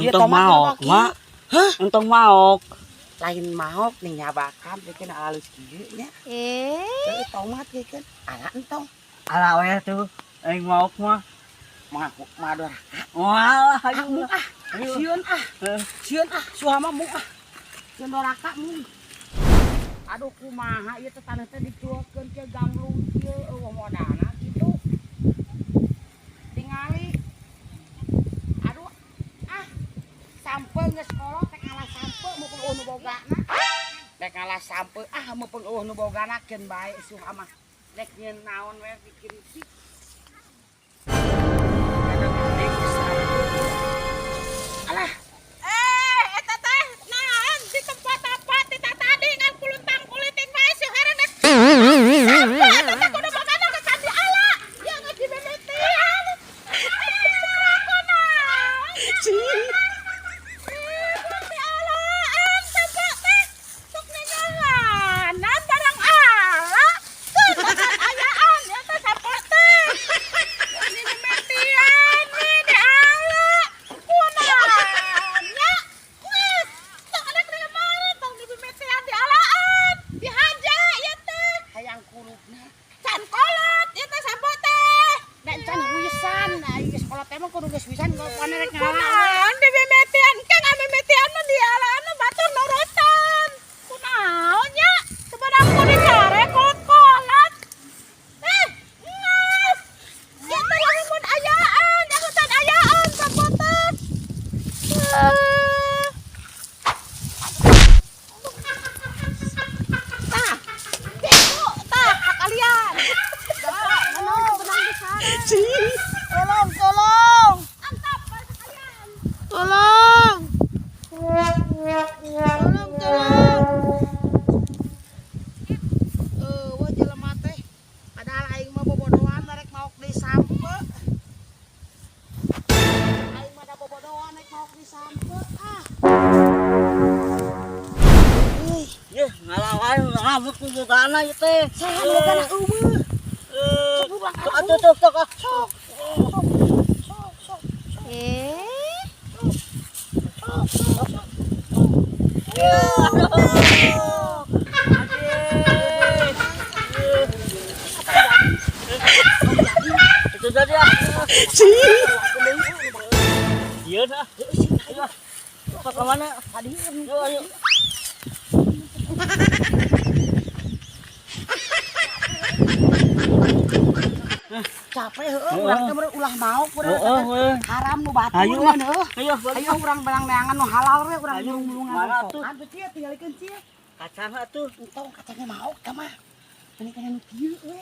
Entong maok, mak. Hah? Entong maok. Lain maok nih nyabakan bikin halus kieu nya. Teu tomat bikin. Ala entong. Ala we tuh. Aing maok mah. Mador. Walah, Ayo mung ah. Sieun ah. Sieun ah, suama mung ah. Sieun doraka mung. Aduh kumaha ieu teh taneuh teh dicuekeun ke gamblung kieu eueuh modana kitu. Tingali. Aduh ah. Sampe geus kolot teh kalah sampe mumpung eueuh nu bogana. Teh kalah sampe ah mumpung eueuh nu bogana keun bae suama. Rek nyeun naon we bikin sih. Alah. Eta teh naon di tempat apa di tadi ngan kuluntang kuliting bae si hareup. Sampai eta teh kudu bagana ke kandi ala. Ya geus dibebetian. Aku naon. Kandi alaan sampai teh sok ningalanan barang ala. Teu ayaan eta sampai teh. Dibebetian we di ala. Kunaonnya? Wes, sok ada kemarin tong dibebetian di alaan. Dihaja ieu teh. Hayang kulupna. Can kolot ieu teh sampai teh. Dan can wisan. Nah, ieu kolot teh mah kudu geus wisan pokona rek ngalaan. Kunaon dibebetian? Kang bebetian mah di alaan batur nurutan. Kunaonnya? Sebenarnya kudu dicare kolot-kolot. Ngas. Ieu teh lamun ayaan, angkutan ayaan sampai teh. Tah, gitu, tah, kalian. Tolong. Antap, kalian. Tolong. Wah jelema teh. Padahal aing mah bobodohan rek maok disampe. Aing mah da bobodohan rek maok disampe. Ah. Yeh, ngalawan ngamuk ku bogana ieu teh. Saha bogana eueuh. Atuh sok. Sok. Itu tadi ah. Iya dah. Ayo. Ke mana? Tadi. Ayo. Capek heueuh urang teh ulah maok urang Heeh. haram nu batur Ayo, heueuh. Ayo, Urang belang-belangan nu halal we urang Ayo, bulung-bulungan. mana tuh? Atuh cia tinggalikeun cia. Kacang atuh. Entong kacangnya maok tah mah. Ini kana nu kieu we.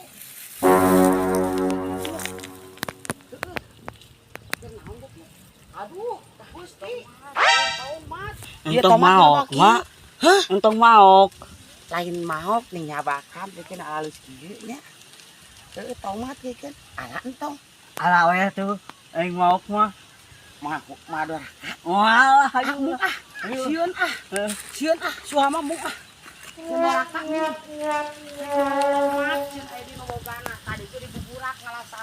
Aduh, tah Gusti. Taun mat. Entong maok, mak. Hah? Entong maok. Lain maok nih nyabakan bikin halus kieu nya. Teu tomat bikin. Ala entong. Ala we tuh. Aing maok mah. Mador. Walah, Ah mung ah. Sieun ah. Sieun ah, suama mung ah. Doraka mung. Tomat sieun aya di nu bogana. Tadi teh dibuburak ngalasam